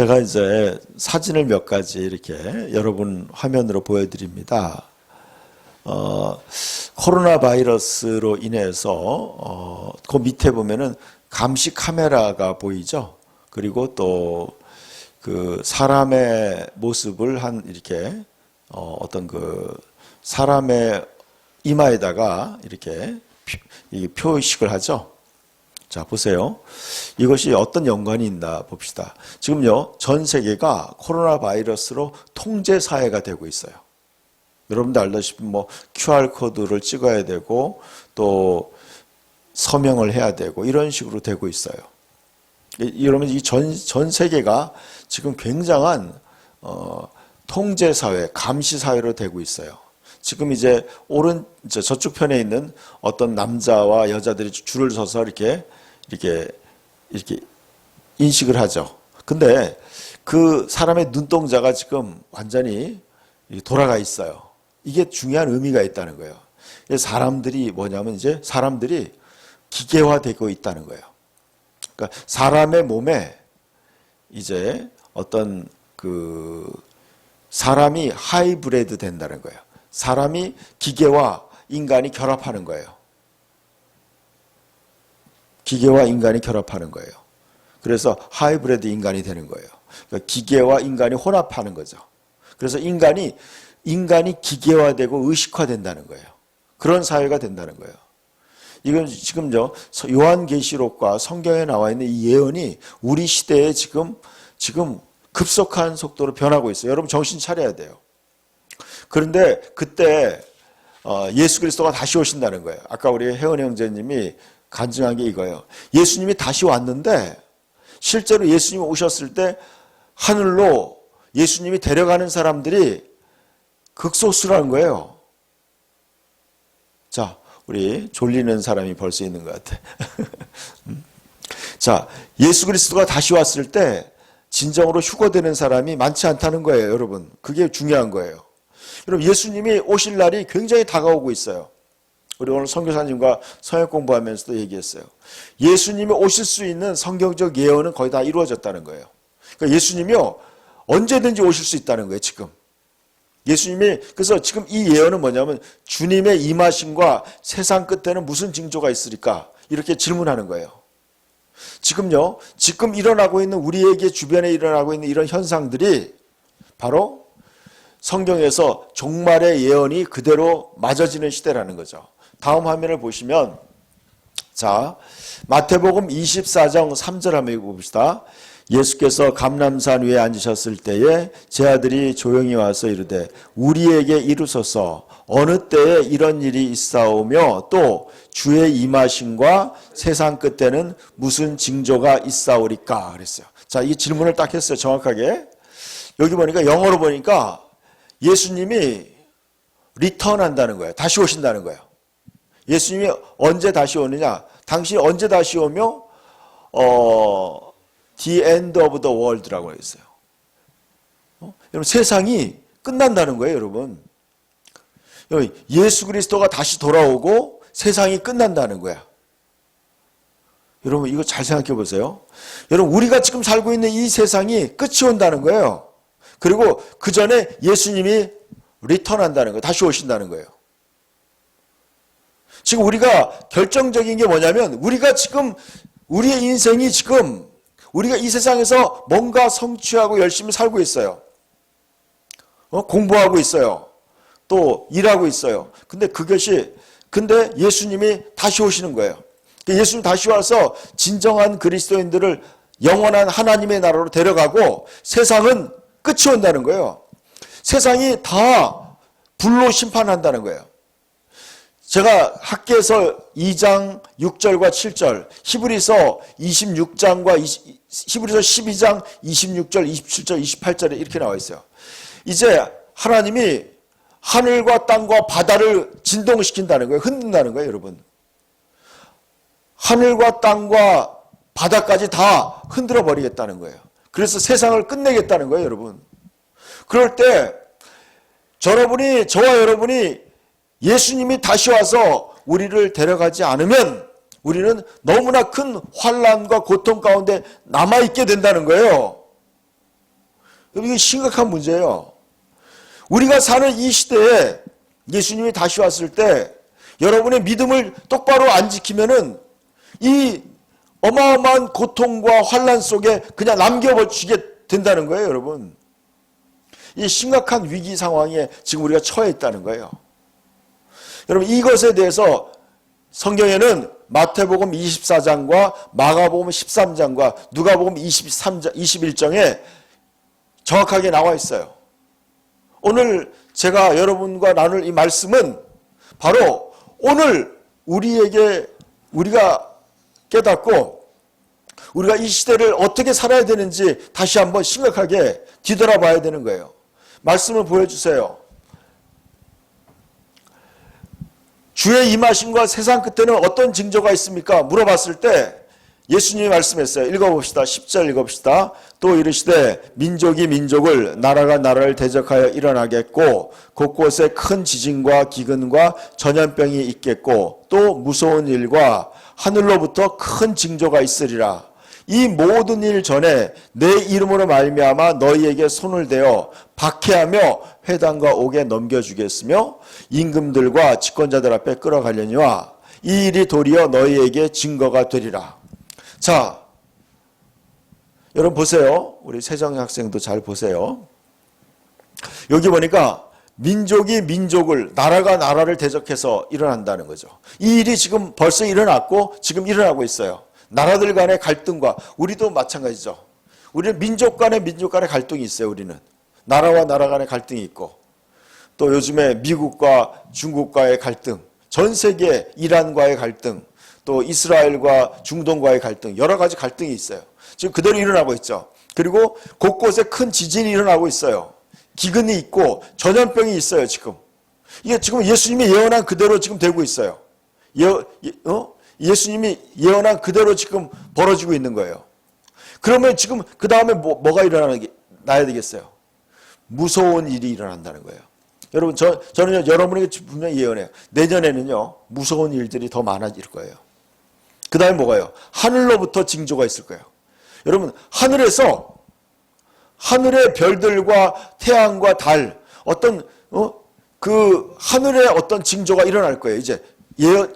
제가 이제 사진을 몇 가지 이렇게 여러분 화면으로 보여드립니다. 코로나 바이러스로 인해서 그 밑에 보면은 감시 카메라가 보이죠. 그리고 또 그 사람의 모습을 한 이렇게 어떤 그 사람의 이마에다가 이렇게 표식을 하죠. 자, 보세요. 이것이 어떤 연관이 있나 봅시다. 지금요, 전 세계가 코로나 바이러스로 통제 사회가 되고 있어요. 여러분도 알다시피 뭐 QR코드를 찍어야 되고 또 서명을 해야 되고 이런 식으로 되고 있어요. 여러분, 이 전 세계가 지금 굉장한 통제 사회, 감시 사회로 되고 있어요. 지금 이제 저쪽 편에 있는 어떤 남자와 여자들이 줄을 서서 이렇게 인식을 하죠. 근데 그 사람의 눈동자가 지금 완전히 돌아가 있어요. 이게 중요한 의미가 있다는 거예요. 사람들이 뭐냐면 이제 사람들이 기계화되고 있다는 거예요. 그러니까 사람의 몸에 이제 어떤 그 사람이 하이브리드 된다는 거예요. 사람이 기계와 인간이 결합하는 거예요. 기계와 인간이 결합하는 거예요. 그래서 하이브리드 인간이 되는 거예요. 그러니까 기계와 인간이 혼합하는 거죠. 그래서 인간이 기계화되고 의식화된다는 거예요. 그런 사회가 된다는 거예요. 이건 지금요, 요한계시록과 성경에 나와 있는 이 예언이 우리 시대에 지금 급속한 속도로 변하고 있어요. 여러분 정신 차려야 돼요. 그런데 그때 예수 그리스도가 다시 오신다는 거예요. 아까 우리 혜원 형제님이 간증한 게 이거예요. 예수님이 다시 왔는데 실제로 예수님이 오셨을 때 하늘로 예수님이 데려가는 사람들이 극소수라는 거예요. 자, 우리 졸리는 사람이 벌써 있는 것 같아. 자, 예수 그리스도가 다시 왔을 때 진정으로 휴거되는 사람이 많지 않다는 거예요, 여러분. 그게 중요한 거예요. 여러분, 예수님이 오실 날이 굉장히 다가오고 있어요. 우리 오늘 선교사님과 성역 공부하면서도 얘기했어요. 예수님이 오실 수 있는 성경적 예언은 거의 다 이루어졌다는 거예요. 그러니까 예수님이요, 언제든지 오실 수 있다는 거예요, 지금. 예수님이, 그래서 지금 이 예언은 뭐냐면 주님의 임하심과 세상 끝에는 무슨 징조가 있으리까? 이렇게 질문하는 거예요. 지금요, 지금 일어나고 있는 우리에게 주변에 일어나고 있는 이런 현상들이 바로 성경에서 종말의 예언이 그대로 맞아지는 시대라는 거죠. 다음 화면을 보시면, 자, 마태복음 24장 3절 한번 읽어봅시다. 예수께서 감람산 위에 앉으셨을 때에 제 아들이 조용히 와서 이르되 우리에게 이루소서 어느 때에 이런 일이 있사오며 또 주의 임하심과 세상 끝에는 무슨 징조가 있사오리까 그랬어요. 자, 이 질문을 딱 했어요. 정확하게. 여기 보니까 영어로 보니까 예수님이 리턴한다는 거예요. 다시 오신다는 거예요. 예수님이 언제 다시 오느냐? 당신이 언제 다시 오며 The end of the world라고 했어요. 여러분, 세상이 끝난다는 거예요, 여러분. 예수 그리스도가 다시 돌아오고 세상이 끝난다는 거야. 여러분, 이거 잘 생각해 보세요. 여러분, 우리가 지금 살고 있는 이 세상이 끝이 온다는 거예요. 그리고 그 전에 예수님이 리턴한다는 거예요. 다시 오신다는 거예요. 지금 우리가 결정적인 게 뭐냐면 우리가 지금 우리의 인생이 지금 우리가 이 세상에서 뭔가 성취하고 열심히 살고 있어요. 공부하고 있어요. 또 일하고 있어요. 근데 예수님이 다시 오시는 거예요. 예수님 다시 와서 진정한 그리스도인들을 영원한 하나님의 나라로 데려가고 세상은 끝이 온다는 거예요. 세상이 다 불로 심판한다는 거예요. 제가 학계에서 2장 6절과 7절, 히브리서 26장과 히브리서 12장 26절, 27절, 28절에 이렇게 나와 있어요. 이제 하나님이 하늘과 땅과 바다를 진동시킨다는 거예요. 흔든다는 거예요, 여러분. 하늘과 땅과 바다까지 다 흔들어 버리겠다는 거예요. 그래서 세상을 끝내겠다는 거예요, 여러분. 그럴 때 저와 여러분이 예수님이 다시 와서 우리를 데려가지 않으면 우리는 너무나 큰 환난과 고통 가운데 남아있게 된다는 거예요. 이게 심각한 문제예요. 우리가 사는 이 시대에 예수님이 다시 왔을 때 여러분의 믿음을 똑바로 안 지키면은 이 어마어마한 고통과 환난 속에 그냥 남겨버리게 된다는 거예요, 여러분. 이 심각한 위기 상황에 지금 우리가 처해 있다는 거예요. 여러분, 이것에 대해서 성경에는 마태복음 24장과 마가복음 13장과 누가복음 21장에 정확하게 나와 있어요. 오늘 제가 여러분과 나눌 이 말씀은 바로 오늘 우리가 깨닫고 우리가 이 시대를 어떻게 살아야 되는지 다시 한번 심각하게 뒤돌아봐야 되는 거예요. 말씀을 보여주세요. 주의 임하심과 세상 끝에는 어떤 징조가 있습니까? 물어봤을 때 예수님이 말씀했어요. 읽어봅시다. 10절 읽어봅시다. 또 이르시되 민족이 민족을 나라가 나라를 대적하여 일어나겠고 곳곳에 큰 지진과 기근과 전염병이 있겠고 또 무서운 일과 하늘로부터 큰 징조가 있으리라. 이 모든 일 전에 내 이름으로 말미암아 너희에게 손을 대어 박해하며 회당과 옥에 넘겨주겠으며 임금들과 집권자들 앞에 끌어가려니와 이 일이 도리어 너희에게 증거가 되리라. 자, 여러분 보세요. 우리 세정 학생도 잘 보세요. 여기 보니까 민족이 민족을, 나라가 나라를 대적해서 일어난다는 거죠. 이 일이 지금 벌써 일어났고 지금 일어나고 있어요. 나라들 간의 갈등과 우리도 마찬가지죠. 우리는 민족 간의 갈등이 있어요. 우리는 나라와 나라 간의 갈등이 있고 또 요즘에 미국과 중국과의 갈등, 전 세계 이란과의 갈등, 또 이스라엘과 중동과의 갈등, 여러 가지 갈등이 있어요. 지금 그대로 일어나고 있죠. 그리고 곳곳에 큰 지진이 일어나고 있어요. 기근이 있고 전염병이 있어요. 이게 지금 예수님이 예언한 그대로 지금 되고 있어요. 예수님이 예언한 그대로 지금 벌어지고 있는 거예요. 그러면 지금 그 다음에 뭐가 나야 되겠어요? 무서운 일이 일어난다는 거예요. 여러분, 저는 여러분에게 분명히 예언해요. 내년에는요, 무서운 일들이 더 많아질 거예요. 그 다음에 뭐가요? 하늘로부터 징조가 있을 거예요. 여러분, 하늘의 별들과 태양과 달, 그 하늘의 어떤 징조가 일어날 거예요. 이제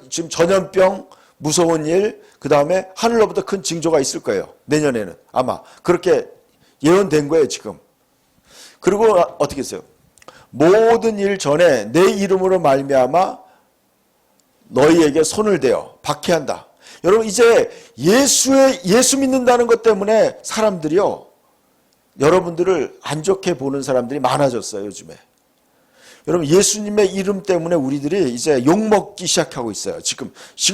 지금 전염병, 무서운 일, 그 다음에 하늘로부터 큰 징조가 있을 거예요. 내년에는 아마 그렇게 예언된 거예요, 지금. 그리고 어떻게 했어요? 모든 일 전에 내 이름으로 말미암아 너희에게 손을 대어 박해한다. 여러분, 이제 예수 믿는다는 것 때문에 사람들이요, 여러분들을 안 좋게 보는 사람들이 많아졌어요, 요즘에. 여러분, 예수님의 이름 때문에 우리들이 이제 욕먹기 시작하고 있어요. 지금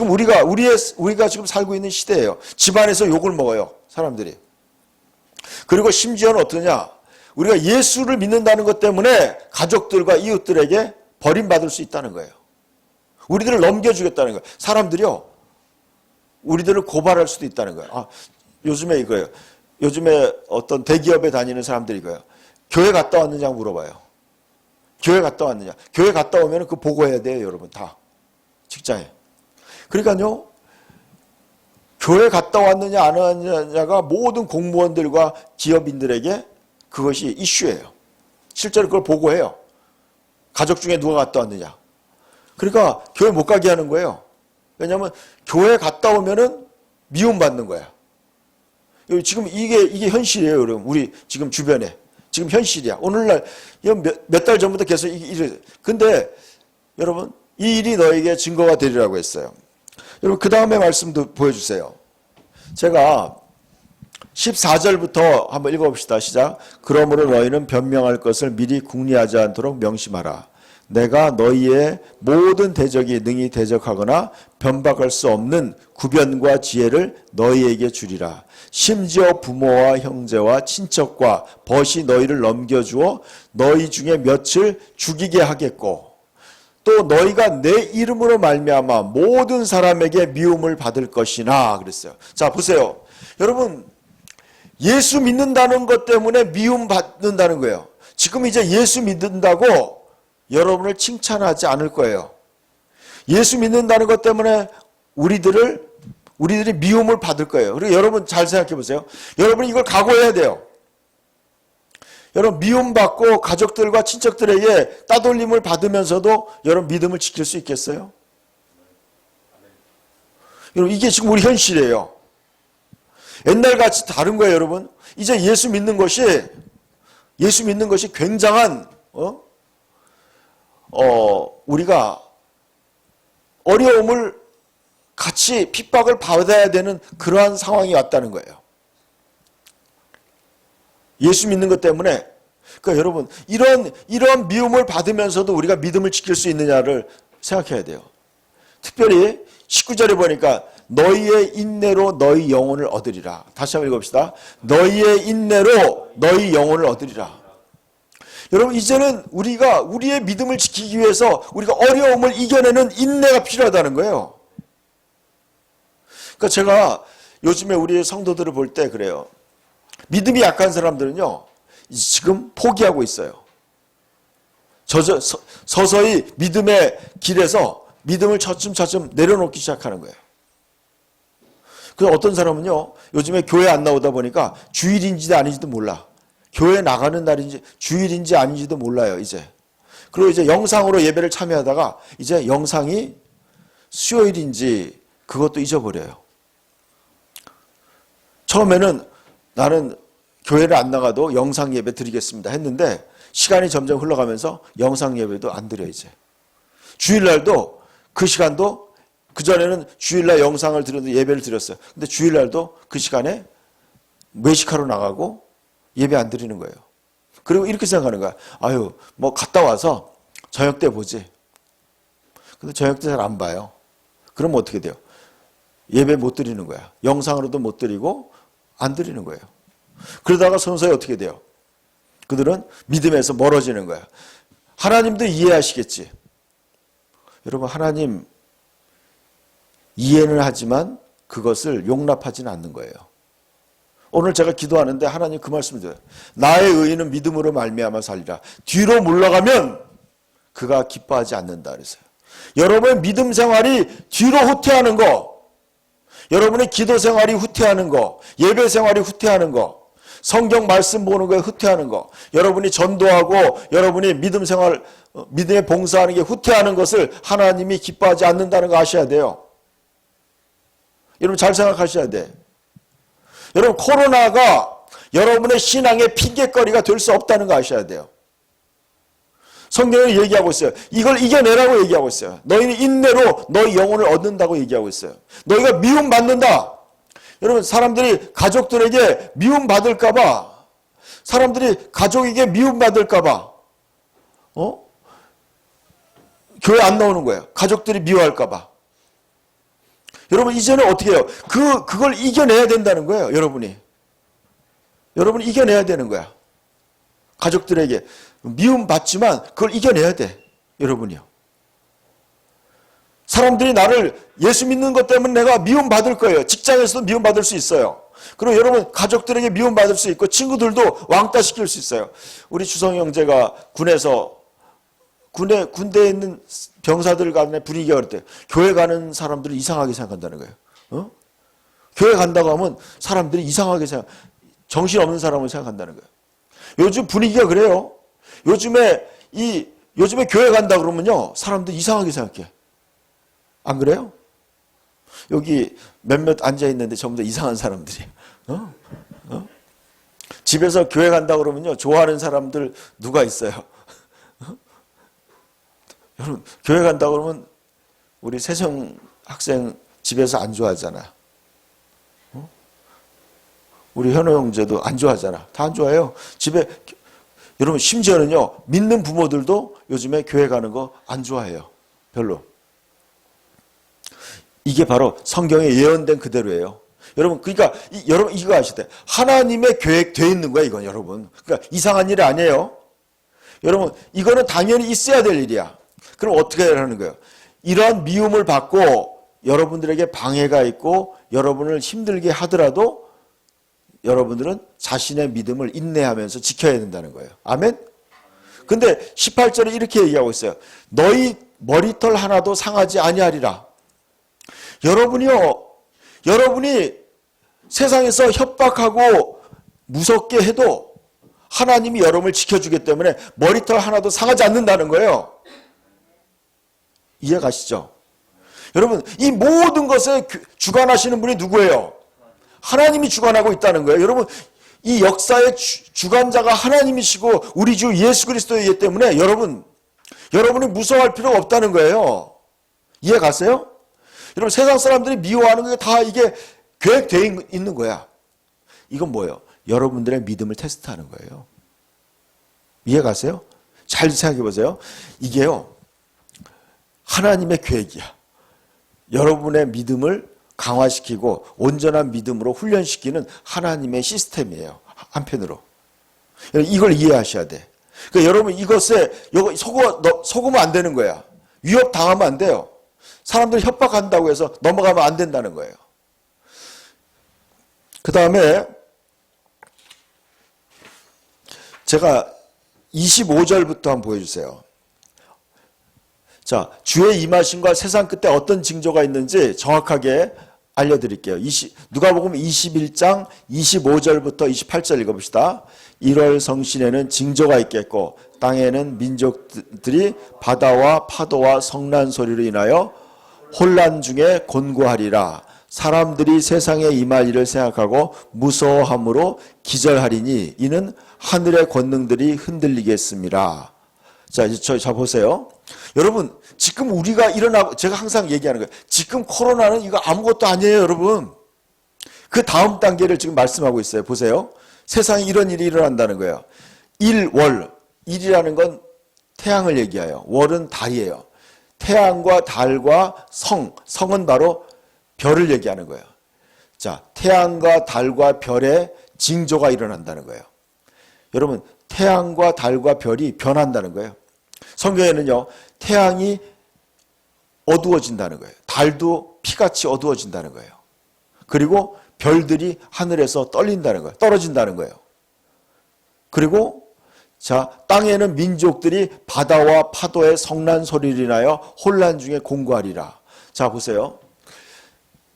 우리가 지금 살고 있는 시대예요. 집안에서 욕을 먹어요, 사람들이. 그리고 심지어는 어떠냐? 우리가 예수를 믿는다는 것 때문에 가족들과 이웃들에게 버림받을 수 있다는 거예요. 우리들을 넘겨주겠다는 거예요. 사람들이요, 우리들을 고발할 수도 있다는 거예요. 요즘에 이거예요. 요즘에 어떤 대기업에 다니는 사람들이 이거예요. 교회 갔다 왔느냐고 물어봐요. 교회 갔다 왔느냐. 교회 갔다 오면 그 보고해야 돼요, 여러분. 다. 직장에. 그러니까요, 교회 갔다 왔느냐, 안 왔느냐가 모든 공무원들과 기업인들에게 그것이 이슈예요. 실제로 그걸 보고해요. 가족 중에 누가 갔다 왔느냐. 그러니까 교회 못 가게 하는 거예요. 왜냐하면 교회 갔다 오면은 미움받는 거야. 지금 이게 현실이에요, 여러분. 우리 지금 주변에. 지금 현실이야. 오늘날 몇 달 전부터 계속 근데 여러분, 이 일이 너에게 증거가 되리라고 했어요. 여러분, 그 다음에 말씀도 보여주세요. 제가 14절부터 한번 읽어봅시다. 시작. 그러므로 너희는 변명할 것을 미리 궁리하지 않도록 명심하라. 내가 너희의 모든 대적이 능히 대적하거나 변박할 수 없는 구변과 지혜를 너희에게 주리라. 심지어 부모와 형제와 친척과 벗이 너희를 넘겨주어 너희 중에 몇을 죽이게 하겠고 또 너희가 내 이름으로 말미암아 모든 사람에게 미움을 받을 것이나 그랬어요. 자, 보세요. 여러분, 예수 믿는다는 것 때문에 미움 받는다는 거예요. 지금 이제 예수 믿는다고 여러분을 칭찬하지 않을 거예요. 예수 믿는다는 것 때문에 우리들이 미움을 받을 거예요. 그리고 여러분 잘 생각해 보세요. 여러분 이걸 각오해야 돼요. 여러분 미움받고 가족들과 친척들에게 따돌림을 받으면서도 여러분 믿음을 지킬 수 있겠어요? 여러분 이게 지금 우리 현실이에요. 옛날같이 다른 거예요, 여러분. 이제 예수 믿는 것이 굉장한 우리가 어려움을 같이 핍박을 받아야 되는 그러한 상황이 왔다는 거예요. 예수 믿는 것 때문에. 그러니까 여러분 이런 미움을 받으면서도 우리가 믿음을 지킬 수 있느냐를 생각해야 돼요. 특별히 19절에 보니까 너희의 인내로 너희 영혼을 얻으리라. 다시 한번 읽읍시다. 너희의 인내로 너희 영혼을 얻으리라. 여러분 이제는 우리가 우리의 믿음을 지키기 위해서 우리가 어려움을 이겨내는 인내가 필요하다는 거예요. 그러니까 제가 요즘에 우리 성도들을 볼 때 그래요. 믿음이 약한 사람들은요 지금 포기하고 있어요. 서서히 믿음의 길에서 믿음을 차츰차츰 내려놓기 시작하는 거예요. 그래서 어떤 사람은요 요즘에 교회 안 나오다 보니까 주일인지 아닌지도 몰라. 교회 나가는 날인지 주일인지 아닌지도 몰라요 이제. 그리고 이제 영상으로 예배를 참여하다가 이제 영상이 수요일인지 그것도 잊어버려요. 처음에는 나는 교회를 안 나가도 영상 예배 드리겠습니다 했는데 시간이 점점 흘러가면서 영상 예배도 안 드려 이제. 주일날도 그 시간도 그전에는 주일날 영상을 드렸는데 예배를 드렸어요. 근데 주일날도 그 시간에 외식하러 나가고 예배 안 드리는 거예요. 그리고 이렇게 생각하는 거야. 아유 뭐 갔다 와서 저녁 때 보지. 근데 저녁 때 잘 안 봐요. 그럼 어떻게 돼요? 예배 못 드리는 거야. 영상으로도 못 드리고 안 드리는 거예요. 그러다가 서서히 어떻게 돼요? 그들은 믿음에서 멀어지는 거야. 하나님도 이해하시겠지. 여러분 하나님 이해는 하지만 그것을 용납하지는 않는 거예요. 오늘 제가 기도하는데 하나님 그 말씀을 드려요. 나의 의인은 믿음으로 말미암아 살리라. 뒤로 물러가면 그가 기뻐하지 않는다 그랬어요. 여러분의 믿음 생활이 뒤로 후퇴하는 거, 여러분의 기도 생활이 후퇴하는 거, 예배 생활이 후퇴하는 거, 성경 말씀 보는 거에 후퇴하는 거, 여러분이 전도하고 여러분이 믿음 생활, 믿음에 봉사하는 게 후퇴하는 것을 하나님이 기뻐하지 않는다는 거 아셔야 돼요. 여러분 잘 생각하셔야 돼. 여러분 코로나가 여러분의 신앙의 핑계거리가 될 수 없다는 거 아셔야 돼요. 성경은 얘기하고 있어요. 이걸 이겨내라고 얘기하고 있어요. 너희는 인내로 너희 영혼을 얻는다고 얘기하고 있어요. 너희가 미움받는다. 여러분 사람들이 가족들에게 미움받을까 봐, 사람들이 가족에게 미움받을까 봐 교회 안 나오는 거예요. 가족들이 미워할까 봐. 여러분 이제는 어떻게 해요? 그걸 이겨내야 된다는 거예요. 여러분이 이겨내야 되는 거야. 가족들에게 미움받지만 그걸 이겨내야 돼. 여러분이요. 사람들이 나를 예수 믿는 것 때문에 내가 미움받을 거예요. 직장에서도 미움받을 수 있어요. 그리고 여러분 가족들에게 미움받을 수 있고 친구들도 왕따시킬 수 있어요. 우리 주성 형제가 군대에 있는 병사들 간의 분위기가 그럴 때 교회 가는 사람들을 이상하게 생각한다는 거예요. 교회 간다고 하면 사람들이 이상하게 정신없는 사람을 생각한다는 거예요. 요즘 분위기가 그래요. 요즘에 교회 간다 그러면요 사람들 이상하게 생각해. 안 그래요? 여기 몇몇 앉아 있는데 전부 다 이상한 사람들이에요. 집에서 교회 간다 그러면요 좋아하는 사람들 누가 있어요? 여러분 교회 간다 그러면 우리 세정 학생 집에서 안 좋아하잖아. 우리 현호 형제도 안 좋아하잖아. 다 안 좋아해요. 집에 여러분 심지어는요 믿는 부모들도 요즘에 교회 가는 거 안 좋아해요. 별로. 이게 바로 성경에 예언된 그대로예요. 여러분 그러니까 여러분 이거 아실 때 하나님의 계획되어 있는 거야 이건 여러분. 그러니까 이상한 일이 아니에요. 여러분 이거는 당연히 있어야 될 일이야. 그럼 어떻게 해야 하는 거예요? 이러한 미움을 받고 여러분들에게 방해가 있고 여러분을 힘들게 하더라도 여러분들은 자신의 믿음을 인내하면서 지켜야 된다는 거예요. 아멘? 근데 18절에 이렇게 얘기하고 있어요. 너희 머리털 하나도 상하지 아니하리라. 여러분이 세상에서 협박하고 무섭게 해도 하나님이 여러분을 지켜주기 때문에 머리털 하나도 상하지 않는다는 거예요. 이해 가시죠? 여러분, 이 모든 것에 주관하시는 분이 누구예요? 하나님이 주관하고 있다는 거예요. 여러분, 이 역사의 주관자가 하나님이시고 우리 주 예수 그리스도이기 때문에 여러분이 무서워할 필요가 없다는 거예요. 이해 가세요? 여러분, 세상 사람들이 미워하는 게 다 이게 계획되어 있는 거야. 이건 뭐예요? 여러분들의 믿음을 테스트하는 거예요. 이해 가세요? 잘 생각해 보세요. 이게요, 하나님의 계획이야. 여러분의 믿음을 강화시키고 온전한 믿음으로 훈련시키는 하나님의 시스템이에요. 한편으로. 이걸 이해하셔야 돼. 그러니까 여러분 이것에 속으면 안 되는 거야. 위협당하면 안 돼요. 사람들이 협박한다고 해서 넘어가면 안 된다는 거예요. 그 다음에 제가 25절부터 한번 보여주세요. 자, 주의 임하심과 세상 끝에 어떤 징조가 있는지 정확하게 알려드릴게요. 누가복음 21장 25절부터 28절 읽어봅시다. 1월 성신에는 징조가 있겠고 땅에는 민족들이 바다와 파도와 성난 소리로 인하여 혼란 중에 곤고하리라. 사람들이 세상에 임할 일을 생각하고 무서워함으로 기절하리니 이는 하늘의 권능들이 흔들리겠습니다. 자, 이제 자 보세요. 여러분, 지금 우리가 일어나고, 제가 항상 얘기하는 거예요. 지금 코로나는 이거 아무것도 아니에요, 여러분. 그 다음 단계를 지금 말씀하고 있어요. 보세요. 세상에 이런 일이 일어난다는 거예요. 월. 일이라는 건 태양을 얘기해요. 월은 달이에요. 태양과 달과 성은 바로 별을 얘기하는 거예요. 자, 태양과 달과 별의 징조가 일어난다는 거예요. 여러분, 태양과 달과 별이 변한다는 거예요. 성경에는요, 태양이 어두워진다는 거예요. 달도 피같이 어두워진다는 거예요. 그리고 별들이 하늘에서 떨어진다는 거예요. 그리고 자, 땅에는 민족들이 바다와 파도의 성난 소리를 인하여 혼란 중에 공고하리라. 자, 보세요.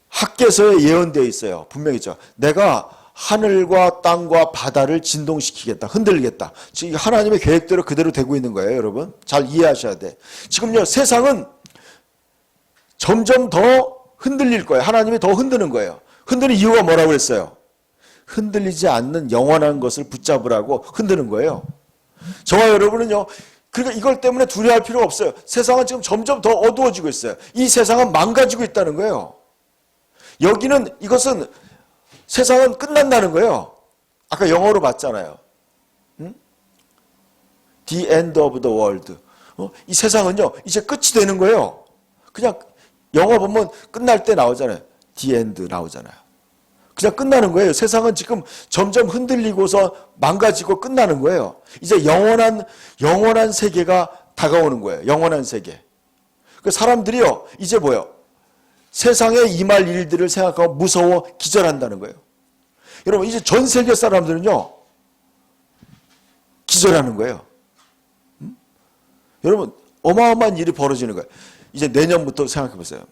학개서에 예언되어 있어요. 분명히 있죠. 내가 하늘과 땅과 바다를 진동시키겠다. 흔들겠다. 지금 하나님의 계획대로 그대로 되고 있는 거예요, 여러분. 잘 이해하셔야 돼. 지금요, 세상은 점점 더 흔들릴 거예요. 하나님이 더 흔드는 거예요. 흔드는 이유가 뭐라고 그랬어요? 흔들리지 않는 영원한 것을 붙잡으라고 흔드는 거예요. 저와 여러분은요, 그러니까 이걸 때문에 두려워할 필요가 없어요. 세상은 지금 점점 더 어두워지고 있어요. 이 세상은 망가지고 있다는 거예요. 이것은 세상은 끝난다는 거예요. 아까 영어로 봤잖아요. The end of the world. 이 세상은요, 이제 끝이 되는 거예요. 그냥 영어 보면 끝날 때 나오잖아요. The end 나오잖아요. 그냥 끝나는 거예요. 세상은 지금 점점 흔들리고서 망가지고 끝나는 거예요. 이제 영원한 세계가 다가오는 거예요. 영원한 세계. 그 사람들이요, 이제 뭐예요? 세상에 임할 일들을 생각하고 무서워 기절한다는 거예요. 여러분, 이제 전 세계 사람들은요, 기절하는 거예요. 여러분, 어마어마한 일이 벌어지는 거예요. 이제 내년부터 생각해 보세요.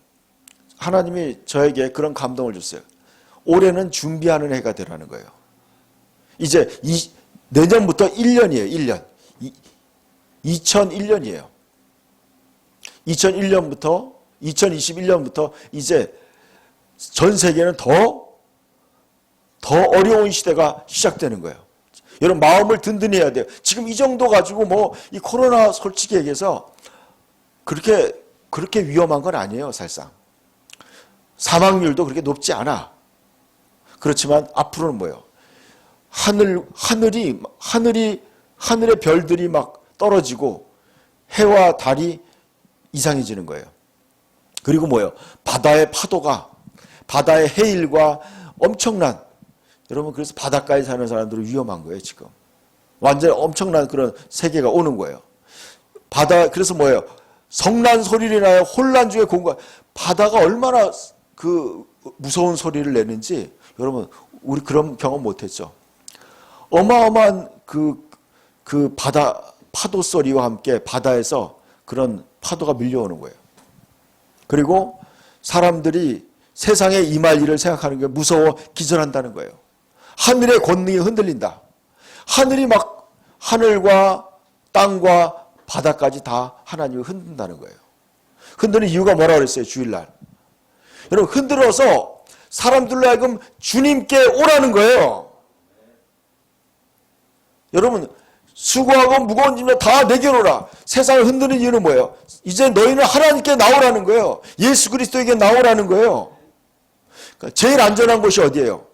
하나님이 저에게 그런 감동을 줬어요. 올해는 준비하는 해가 되라는 거예요. 이제 내년부터 1년이에요. 1년. 2001년이에요. 2021년부터 이제 전 세계는 더 어려운 시대가 시작되는 거예요. 여러분, 마음을 든든히 해야 돼요. 지금 이 정도 가지고 이 코로나 솔직히 얘기해서 그렇게 위험한 건 아니에요, 사실상. 사망률도 그렇게 높지 않아. 그렇지만 앞으로는 뭐예요? 하늘의 별들이 막 떨어지고 해와 달이 이상해지는 거예요. 그리고 뭐예요? 바다의 파도가, 바다의 해일과 엄청난, 여러분, 그래서 바닷가에 사는 사람들은 위험한 거예요, 지금. 완전히 엄청난 그런 세계가 오는 거예요. 그래서 뭐예요? 성난 소리를 인하여 혼란 중에 바다가 얼마나 그 무서운 소리를 내는지, 여러분, 우리 그런 경험 못했죠. 어마어마한 그 파도 소리와 함께 바다에서 그런 파도가 밀려오는 거예요. 그리고 사람들이 세상에 임할 일을 생각하는 게 무서워 기절한다는 거예요. 하늘의 권능이 흔들린다. 하늘이 막 하늘과 땅과 바다까지 다 하나님이 흔든다는 거예요. 흔드는 이유가 뭐라고 그랬어요? 주일날. 여러분, 흔들어서 사람들로 하여금 주님께 오라는 거예요. 여러분, 수고하고 무거운 짐을 다 내게놓으라. 세상을 흔드는 이유는 뭐예요? 이제 너희는 하나님께 나오라는 거예요. 예수 그리스도에게 나오라는 거예요. 그러니까 제일 안전한 곳이 어디예요?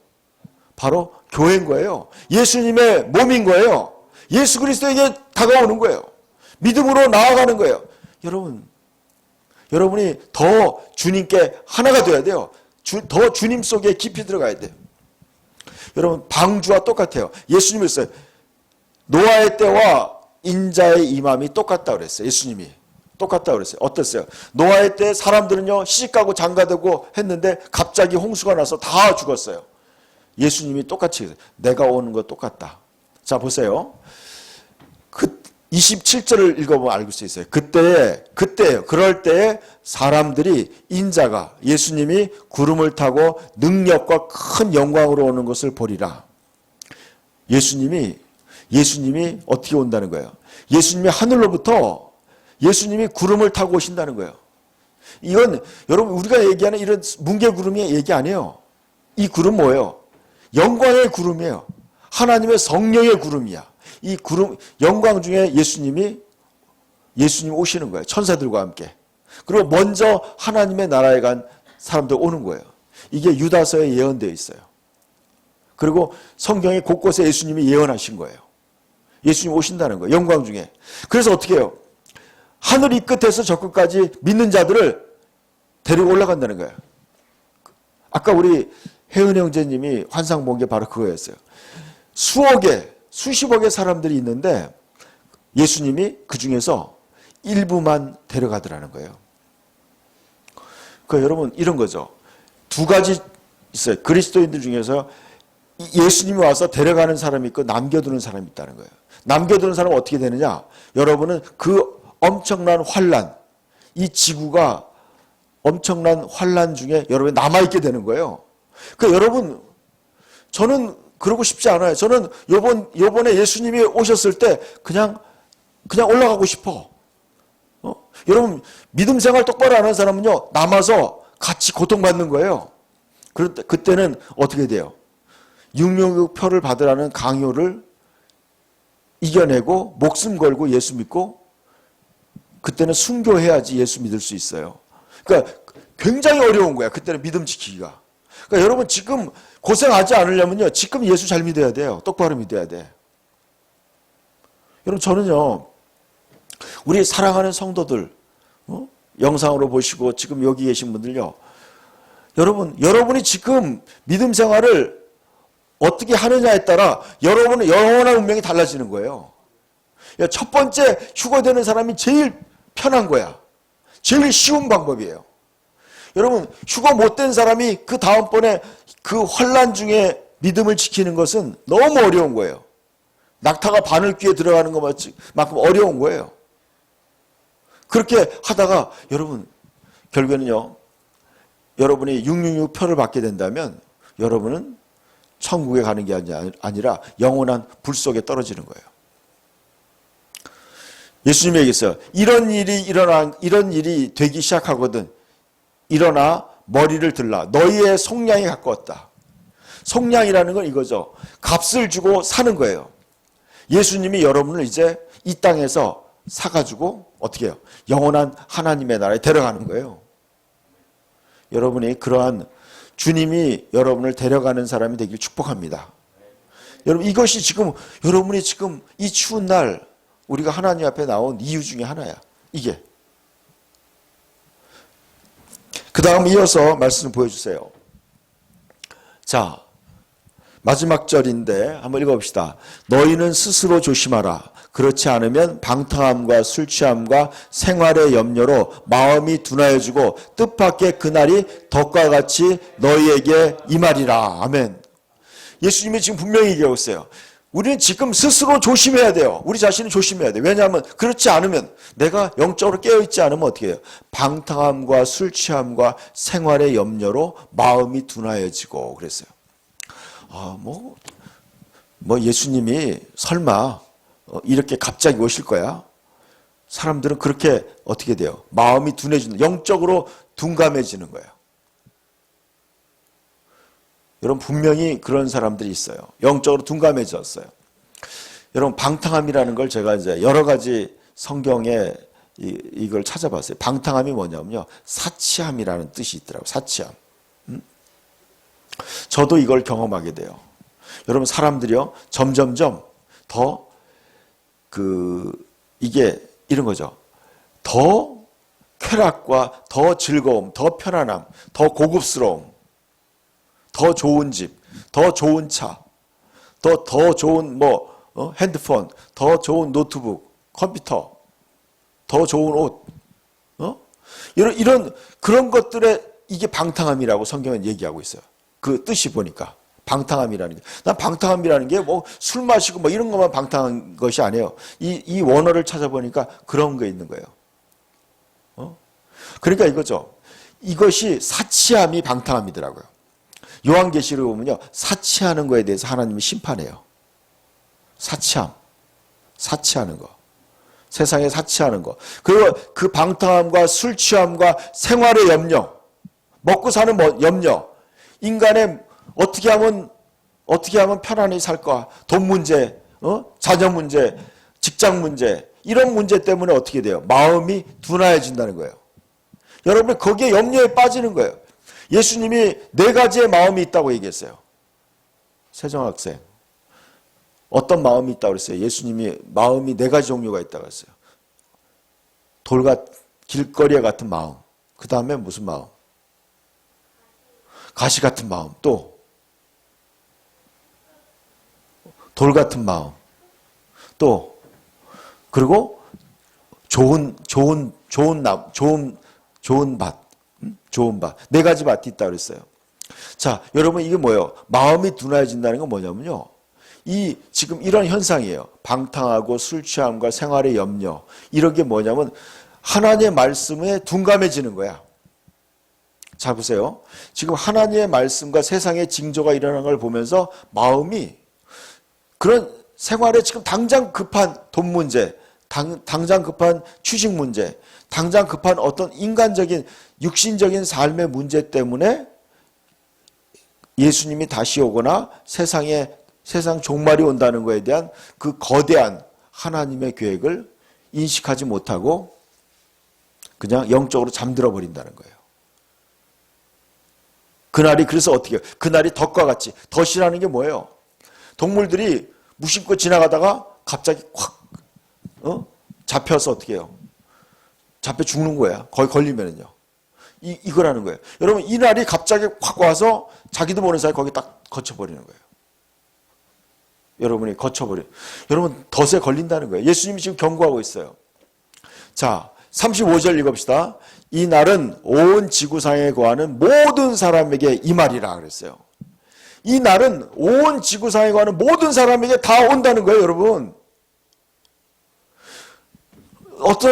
바로 교회인 거예요. 예수님의 몸인 거예요. 예수 그리스도에게 다가오는 거예요. 믿음으로 나아가는 거예요. 여러분이 더 주님께 하나가 되어야 돼요. 더 주님 속에 깊이 들어가야 돼요. 여러분, 방주와 똑같아요. 예수님이 했어요. 노아의 때와 인자의 임함이 똑같다 그랬어요. 예수님이 똑같다 그랬어요. 어땠어요? 노아의 때 사람들은요 시집가고 장가되고 했는데 갑자기 홍수가 나서 다 죽었어요. 예수님이 똑같이 내가 오는 거 똑같다. 자, 보세요. 27절을 읽어보면 알 수 있어요. 그때예요. 그럴 때에 사람들이 인자가 예수님이 구름을 타고 능력과 큰 영광으로 오는 것을 보리라. 예수님이 어떻게 온다는 거예요? 예수님이 하늘로부터 예수님이 구름을 타고 오신다는 거예요. 이건 여러분 우리가 얘기하는 이런 뭉게구름이 얘기 아니에요. 이 구름 뭐예요? 영광의 구름이에요. 하나님의 성령의 구름이야. 이 구름 영광 중에 예수님 오시는 거예요. 천사들과 함께. 그리고 먼저 하나님의 나라에 간 사람들 오는 거예요. 이게 유다서에 예언되어 있어요. 그리고 성경의 곳곳에 예수님이 예언하신 거예요. 예수님 오신다는 거예요. 영광 중에. 그래서 어떻게 해요? 하늘 이 끝에서 저 끝까지 믿는 자들을 데리고 올라간다는 거예요. 아까 우리 혜은 형제님이 환상 본 게 바로 그거였어요. 수십억의 사람들이 있는데 예수님이 그 중에서 일부만 데려가더라는 거예요. 그러니까 여러분 이런 거죠. 두 가지 있어요. 그리스도인들 중에서 예수님이 와서 데려가는 사람이 있고 남겨두는 사람이 있다는 거예요. 남겨두는 사람은 어떻게 되느냐? 여러분은 그 엄청난 환란, 이 지구가 엄청난 환란 중에 여러분이 남아있게 되는 거예요. 그러니까 여러분, 저는 그러고 싶지 않아요. 저는 요번에 예수님이 오셨을 때 그냥 올라가고 싶어. 여러분, 믿음 생활 똑바로 안 하는 사람은요, 남아서 같이 고통받는 거예요. 그때는 어떻게 돼요? 666표를 받으라는 강요를 이겨내고 목숨 걸고 예수 믿고 그때는 순교해야지 예수 믿을 수 있어요. 그러니까 굉장히 어려운 거야. 그때는 믿음 지키기가. 그러니까 여러분 지금 고생하지 않으려면요. 지금 예수 잘 믿어야 돼요. 똑바로 믿어야 돼. 여러분 저는요. 우리 사랑하는 성도들 영상으로 보시고 지금 여기 계신 분들요. 여러분이 지금 믿음 생활을 어떻게 하느냐에 따라 여러분의 영원한 운명이 달라지는 거예요. 첫 번째 휴거되는 사람이 제일 편한 거야. 제일 쉬운 방법이에요. 여러분 휴거 못된 사람이 그 다음번에 그 환란 중에 믿음을 지키는 것은 너무 어려운 거예요. 낙타가 바늘귀에 들어가는 것만큼 어려운 거예요. 그렇게 하다가 여러분 결국에는요. 여러분이 666표를 받게 된다면 여러분은 천국에 가는 게 아니라 영원한 불 속에 떨어지는 거예요. 예수님이 얘기했어요. 이런 일이 되기 시작하거든. 일어나 머리를 들라. 너희의 속량이 가까웠다. 속량이라는 건 이거죠. 값을 주고 사는 거예요. 예수님이 여러분을 이제 이 땅에서 사가지고 어떻게 해요? 영원한 하나님의 나라에 데려가는 거예요. 여러분이 그러한 주님이 여러분을 데려가는 사람이 되길 축복합니다. 여러분 이것이 지금 여러분이 지금 이 추운 날 우리가 하나님 앞에 나온 이유 중에 하나야. 이게. 그 다음 이어서 말씀 보여주세요. 자, 마지막 절인데 한번 읽어봅시다. 너희는 스스로 조심하라. 그렇지 않으면 방탕함과 술 취함과 생활의 염려로 마음이 둔하여지고 뜻밖의 그날이 덕과 같이 너희에게 임하리라. 아멘. 예수님이 지금 분명히 얘기하고 있어요. 우리는 지금 스스로 조심해야 돼요. 우리 자신을 조심해야 돼요. 왜냐하면 그렇지 않으면 내가 영적으로 깨어있지 않으면 어떻게 해요? 방탕함과 술 취함과 생활의 염려로 마음이 둔하여지고 그랬어요. 예수님이 설마 이렇게 갑자기 오실 거야. 사람들은 그렇게 어떻게 돼요? 마음이 둔해지는, 영적으로 둔감해지는 거예요. 여러분 분명히 그런 사람들이 있어요. 영적으로 둔감해졌어요. 여러분 방탕함이라는 걸 제가 이제 여러 가지 성경에 이걸 찾아봤어요. 방탕함이 뭐냐면요, 사치함이라는 뜻이 있더라고요. 사치함. 저도 이걸 경험하게 돼요. 여러분 사람들이요 점점점 더 이게 이런 거죠. 더 쾌락과 더 즐거움, 더 편안함, 더 고급스러움, 더 좋은 집, 더 좋은 차, 더 좋은 핸드폰, 더 좋은 노트북, 컴퓨터, 더 좋은 옷, 이런 그런 것들에 이게 방탕함이라고 성경은 얘기하고 있어요. 그 뜻이 보니까 방탕함이라는 게, 난 방탕함이라는 게 뭐 술 마시고 뭐 이런 것만 방탕한 것이 아니에요. 이 원어를 찾아보니까 그런 게 있는 거예요. 그러니까 이거죠. 이것이 사치함이 방탕함이더라고요. 요한계시를 보면요, 사치하는 거에 대해서 하나님이 심판해요. 사치하는 거, 세상에 사치하는 거, 그리고 그 방탕함과 술 취함과 생활의 염려, 먹고 사는 염려, 인간의 어떻게 하면 편안히 살까? 돈 문제, 자녀 문제, 직장 문제, 이런 문제 때문에 어떻게 돼요? 마음이 둔해진다는 거예요. 여러분 거기에 염려에 빠지는 거예요. 예수님이 4가지의 마음이 있다고 얘기했어요. 세정학생, 어떤 마음이 있다고 그랬어요? 예수님이 마음이 4가지 종류가 있다고 했어요. 길거리에 같은 마음, 그 다음에 무슨 마음? 가시 같은 마음, 또 돌 같은 마음, 또 그리고 좋은 밭, 4가지 밭이 있다 그랬어요. 자, 여러분 이게 뭐예요? 마음이 둔해진다는 건 뭐냐면요, 지금 이런 현상이에요. 방탕하고 술 취함과 생활의 염려, 이런 게 뭐냐면 하나님의 말씀에 둔감해지는 거야. 자 보세요. 지금 하나님의 말씀과 세상의 징조가 일어나는 걸 보면서 마음이 그런 생활에 지금 당장 급한 돈 문제, 당장 급한 취직 문제, 당장 급한 어떤 인간적인 육신적인 삶의 문제 때문에 예수님이 다시 오거나 세상 종말이 온다는 것에 대한 그 거대한 하나님의 계획을 인식하지 못하고 그냥 영적으로 잠들어 버린다는 거예요. 그날이, 그래서 어떻게 해요? 그날이 덫과 같이, 덫이라는 게 뭐예요? 동물들이 무심코 지나가다가 갑자기 확 잡혀서 어떻게 해요? 잡혀 죽는 거야. 거기 걸리면은요. 이거라는 거예요. 여러분 이 날이 갑자기 확 와서 자기도 모르는 사이에 거기 딱 거쳐버리는 거예요. 여러분이 여러분 덫에 걸린다는 거예요. 예수님이 지금 경고하고 있어요. 자, 35절 읽읍시다. 이 날은 온 지구상에 거하는 모든 사람에게 이 말이라 그랬어요. 이 날은 온 지구상에 거하는 모든 사람에게 다 온다는 거예요, 여러분.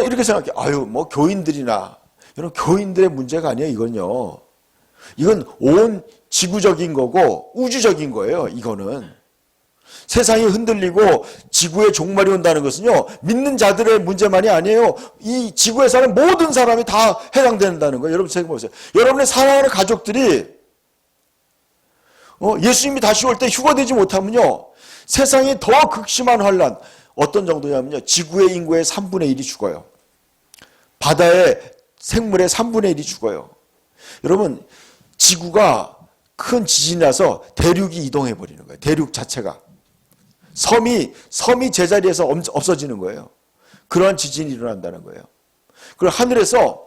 이렇게 생각해요. 뭐 교인들이나, 여러분 교인들의 문제가 아니에요, 이건요. 이건 온 지구적인 거고 우주적인 거예요, 이거는. 세상이 흔들리고 지구에 종말이 온다는 것은요, 믿는 자들의 문제만이 아니에요. 이 지구에 사는 모든 사람이 다 해당된다는 거예요. 여러분 생각해보세요. 여러분의 사랑하는 가족들이 예수님이 다시 올 때 휴거되지 못하면요, 세상이 더 극심한 환란, 어떤 정도냐면요, 지구의 인구의 3분의 1이 죽어요. 바다의 생물의 3분의 1이 죽어요. 여러분 지구가 큰 지진이 나서 대륙이 이동해 버리는 거예요. 대륙 자체가. 섬이 제자리에서 없어지는 거예요. 그러한 지진이 일어난다는 거예요. 그리고 하늘에서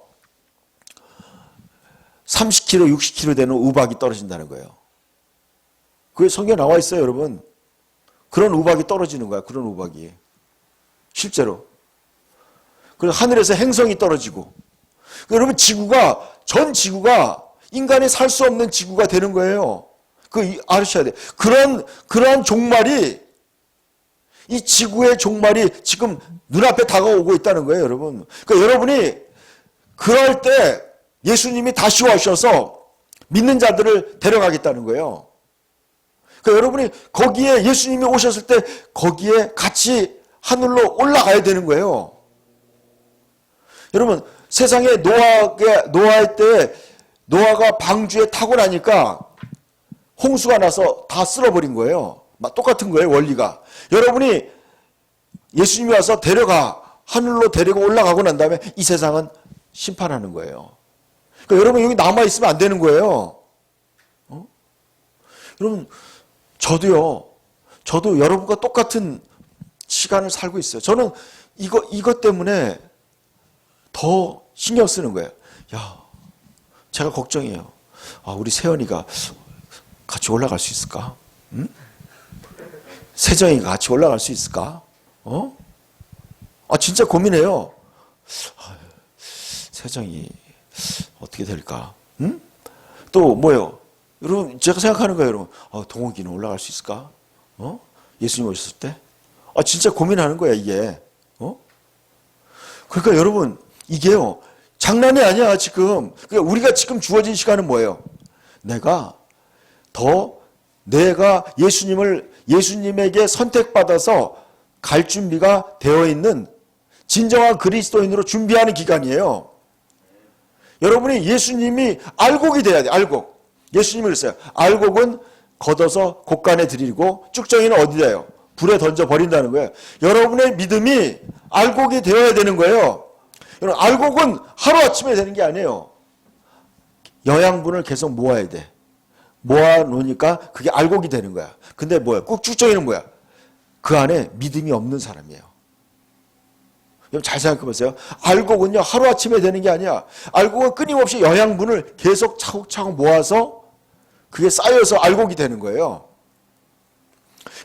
30km, 60km 되는 우박이 떨어진다는 거예요. 그게 성경에 나와 있어요, 여러분. 그런 우박이 떨어지는 거야, 그런 우박이. 실제로. 그리고 하늘에서 행성이 떨어지고. 여러분 전 지구가 인간이 살 수 없는 지구가 되는 거예요. 알으셔야 돼요. 그런 종말이, 이 지구의 종말이 지금 눈앞에 다가오고 있다는 거예요, 여러분. 그러니까 여러분이 그럴 때 예수님이 다시 오셔서 믿는 자들을 데려가겠다는 거예요. 그러니까 여러분이 거기에 예수님이 오셨을 때 거기에 같이 하늘로 올라가야 되는 거예요. 여러분, 세상에 노아의 때 노아가 방주에 타고 나니까 홍수가 나서 다 쓸어버린 거예요. 똑같은 거예요, 원리가. 여러분이 예수님이 와서 하늘로 데리고 올라가고 난 다음에 이 세상은 심판하는 거예요. 그러니까 여러분 여기 남아있으면 안 되는 거예요. 여러분, 저도 여러분과 똑같은 시간을 살고 있어요. 저는 이것 때문에 더 신경 쓰는 거예요. 제가 걱정이에요. 우리 세연이가 같이 올라갈 수 있을까? 응? 세정이가 같이 올라갈 수 있을까? 진짜 고민해요. 세정이 어떻게 될까? 응? 또 뭐예요? 여러분, 제가 생각하는 거예요, 여러분. 동욱이는 올라갈 수 있을까? 예수님 오셨을 때? 진짜 고민하는 거야, 이게. 그러니까 여러분, 이게요, 장난이 아니야, 지금. 그러니까 우리가 지금 주어진 시간은 뭐예요? 내가 예수님에게 선택받아서 갈 준비가 되어 있는 진정한 그리스도인으로 준비하는 기간이에요. 여러분이 예수님이 알곡이 돼야 돼, 알곡. 예수님이 그랬어요. 알곡은 걷어서 곡간에 들이고 쭉정이는 어디다 해요? 불에 던져 버린다는 거예요. 여러분의 믿음이 알곡이 되어야 되는 거예요. 여러분, 알곡은 하루아침에 되는 게 아니에요. 영양분을 계속 모아야 돼. 모아놓으니까 그게 알곡이 되는 거야. 근데 뭐야? 꼭 쭉정이는 뭐야? 그 안에 믿음이 없는 사람이에요. 여러분 잘 생각해 보세요. 알곡은요, 하루아침에 되는 게 아니야. 알곡은 끊임없이 영양분을 계속 차곡차곡 모아서 그게 쌓여서 알곡이 되는 거예요.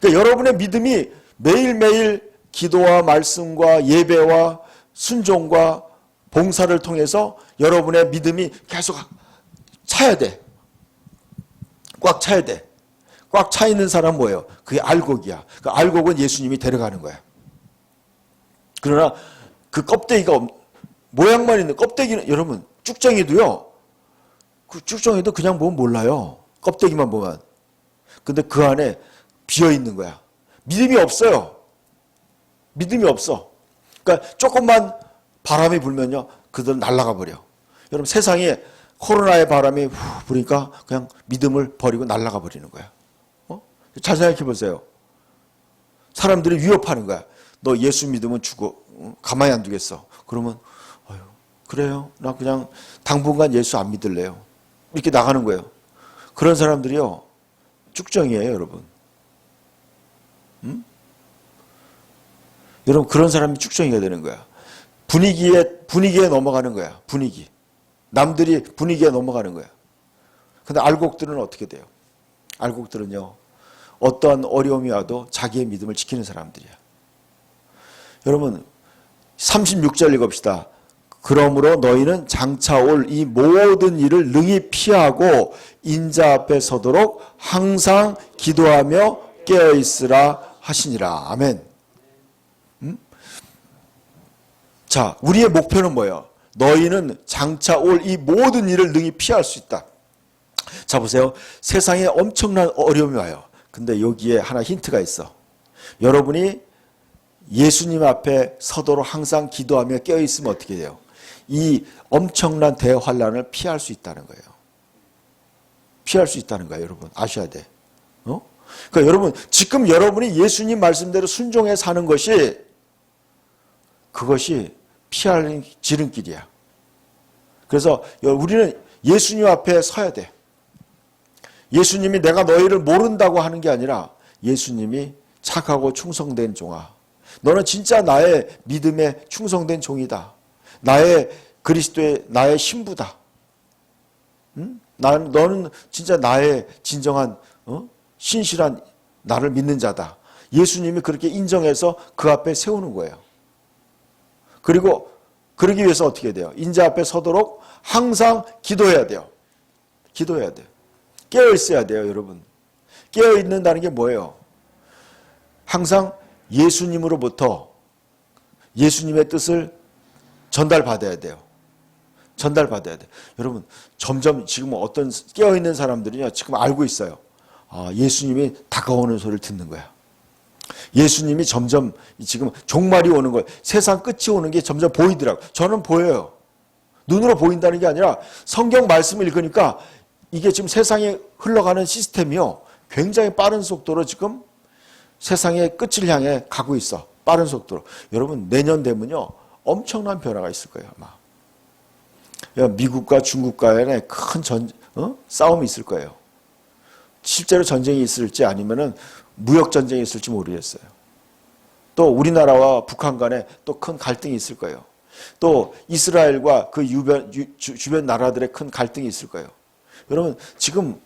그러니까 여러분의 믿음이 매일매일 기도와 말씀과 예배와 순종과 봉사를 통해서 여러분의 믿음이 계속 차야 돼. 꽉 차야 돼. 꽉 차 있는 사람은 뭐예요? 그게 알곡이야. 그 알곡은 예수님이 데려가는 거야. 그러나 그 껍데기가 모양만 있는 껍데기는, 여러분, 쭉정이도요, 그 쭉정이도 그냥 보면 몰라요. 껍데기만 보면. 근데 그 안에 비어 있는 거야. 믿음이 없어요. 믿음이 없어. 그러니까 조금만 바람이 불면요, 그들은 날아가 버려. 여러분, 세상에 코로나의 바람이 부니까 그냥 믿음을 버리고 날아가 버리는 거야. 잘 생각해 보세요. 사람들이 위협하는 거야. 너 예수 믿으면 죽어. 가만히 안 두겠어. 그러면 그래요. 나 그냥 당분간 예수 안 믿을래요. 이렇게 나가는 거예요. 그런 사람들이요, 쭉정이에요, 여러분. 여러분, 그런 사람이 쭉정이가 되는 거야. 분위기에 넘어가는 거야. 남들이 분위기에 넘어가는 거야. 근데 알곡들은 어떻게 돼요? 알곡들은요, 어떠한 어려움이 와도 자기의 믿음을 지키는 사람들이야. 여러분, 36절 읽읍시다. 그러므로 너희는 장차 올 이 모든 일을 능히 피하고 인자 앞에 서도록 항상 기도하며 깨어있으라 하시니라. 아멘. 자, 우리의 목표는 뭐예요? 너희는 장차 올 이 모든 일을 능히 피할 수 있다. 자, 보세요. 세상에 엄청난 어려움이 와요. 근데 여기에 하나 힌트가 있어. 여러분이 예수님 앞에 서도록 항상 기도하며 깨어있으면 어떻게 돼요? 이 엄청난 대환란을 피할 수 있다는 거예요. 피할 수 있다는 거예요, 여러분. 아셔야 돼. 그러니까 여러분, 지금 여러분이 예수님 말씀대로 순종해 사는 그것이 피할 지름길이야. 그래서 우리는 예수님 앞에 서야 돼. 예수님이 내가 너희를 모른다고 하는 게 아니라 예수님이 착하고 충성된 종아, 너는 진짜 나의 믿음에 충성된 종이다. 나의 신부다. 너는 진짜 나의 진정한 신실한 나를 믿는 자다. 예수님이 그렇게 인정해서 그 앞에 세우는 거예요. 그리고 그러기 위해서 어떻게 돼요? 인자 앞에 서도록 항상 기도해야 돼요. 기도해야 돼요. 깨어 있어야 돼요, 여러분. 깨어 있는다는 게 뭐예요? 항상 예수님으로부터 예수님의 뜻을 전달받아야 돼요. 전달받아야 돼요. 여러분, 점점 지금 어떤 깨어 있는 사람들이요, 지금 알고 있어요. 예수님이 다가오는 소리를 듣는 거야. 예수님이 점점 지금 종말이 오는 거예요. 세상 끝이 오는 게 점점 보이더라고요. 저는 보여요. 눈으로 보인다는 게 아니라 성경 말씀을 읽으니까 이게 지금 세상에 흘러가는 시스템이요. 굉장히 빠른 속도로 지금 세상의 끝을 향해 가고 있어. 빠른 속도로. 여러분 내년 되면요. 엄청난 변화가 있을 거예요. 아마. 미국과 중국 간에 큰 싸움이 있을 거예요. 실제로 전쟁이 있을지 아니면은 무역 전쟁이 있을지 모르겠어요. 또 우리나라와 북한 간에 또 큰 갈등이 있을 거예요. 또 이스라엘과 그 주변 나라들의 큰 갈등이 있을 거예요. 여러분 지금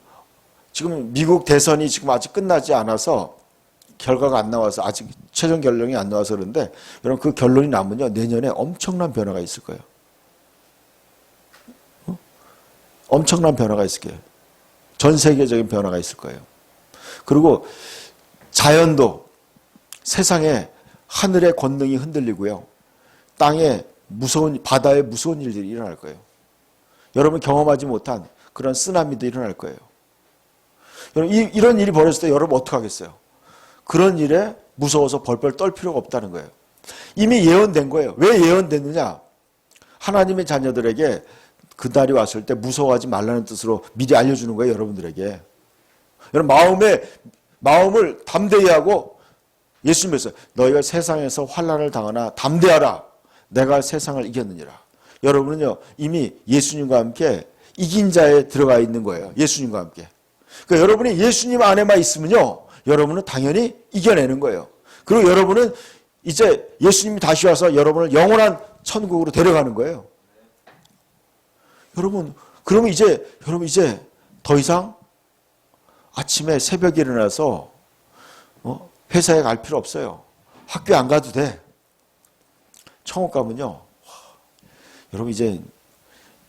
미국 대선이 지금 아직 끝나지 않아서 결과가 안 나와서 아직 최종 결론이 안 나와서 그런데 여러분 그 결론이 나면요 내년에 엄청난 변화가 있을 거예요. 엄청난 변화가 있을 거예요. 전 세계적인 변화가 있을 거예요. 그리고 자연도 세상에 하늘의 권능이 흔들리고요. 땅에 바다에 무서운 일들이 일어날 거예요. 여러분 경험하지 못한 그런 쓰나미도 일어날 거예요. 여러분 이런 일이 벌어졌을 때 여러분 어떻게 하겠어요? 그런 일에 무서워서 벌벌 떨 필요가 없다는 거예요. 이미 예언된 거예요. 왜 예언됐느냐? 하나님의 자녀들에게 그 날이 왔을 때 무서워하지 말라는 뜻으로 미리 알려주는 거예요. 여러분들에게. 여러분 마음을 담대히 하고 예수님께서 너희가 세상에서 환난을 당하나 담대하라. 내가 세상을 이겼느니라. 여러분은요 이미 예수님과 함께 이긴 자에 들어가 있는 거예요. 예수님과 함께. 그러니까 여러분이 예수님 안에만 있으면요 여러분은 당연히 이겨내는 거예요. 그리고 여러분은 이제 예수님이 다시 와서 여러분을 영원한 천국으로 데려가는 거예요. 여러분 그러면 여러분 이제 더 이상 아침에 새벽에 일어나서 회사에 갈 필요 없어요. 학교에 안 가도 돼. 천국 가면요. 여러분 이제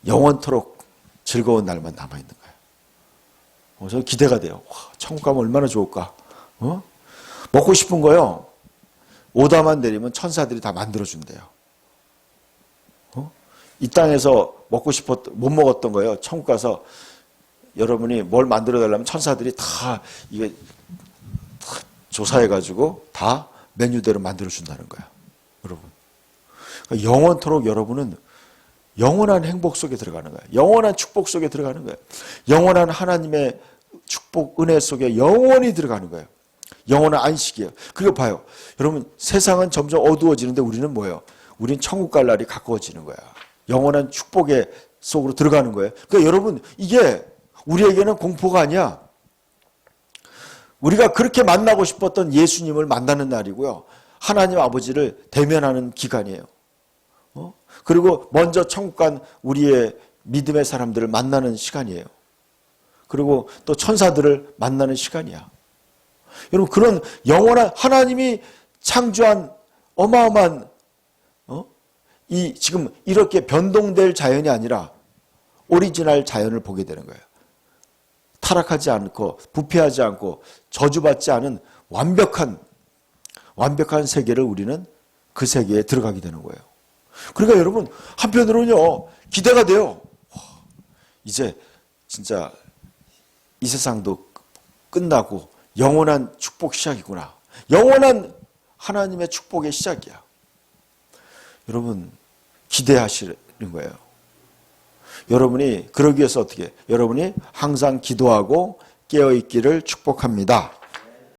영원토록 즐거운 날만 남아있는 거예요. 저는 기대가 돼요. 천국 가면 얼마나 좋을까. 먹고 싶은 거요. 오다만 내리면 천사들이 다 만들어준대요. 이 땅에서 못 먹었던 거예요. 천국 가서 여러분이 뭘 만들어달라면 천사들이 다 이게 조사해가지고 다 메뉴대로 만들어준다는 거예요. 여러분. 그러니까 영원토록 여러분은 영원한 행복 속에 들어가는 거예요. 영원한 축복 속에 들어가는 거예요. 영원한 하나님의 축복, 은혜 속에 영원히 들어가는 거예요. 영원한 안식이에요. 그리고 봐요. 여러분 세상은 점점 어두워지는데 우리는 뭐예요? 우리는 천국 갈 날이 가까워지는 거야. 영원한 축복의 속으로 들어가는 거예요. 그러니까 여러분 이게 우리에게는 공포가 아니야. 우리가 그렇게 만나고 싶었던 예수님을 만나는 날이고요. 하나님 아버지를 대면하는 기간이에요. 그리고 먼저 천국 간 우리의 믿음의 사람들을 만나는 시간이에요. 그리고 또 천사들을 만나는 시간이야. 여러분 그런 영원한 하나님이 창조한 어마어마한 이 지금 이렇게 변동될 자연이 아니라 오리지널 자연을 보게 되는 거예요. 타락하지 않고 부패하지 않고 저주받지 않은 완벽한 세계를 우리는 그 세계에 들어가게 되는 거예요. 그러니까 여러분 한편으로는요 기대가 돼요. 이제 진짜 이 세상도 끝나고 영원한 축복 시작이구나. 영원한 하나님의 축복의 시작이야. 여러분 기대하시는 거예요. 여러분이 그러기 위해서 어떻게? 여러분이 항상 기도하고 깨어있기를 축복합니다.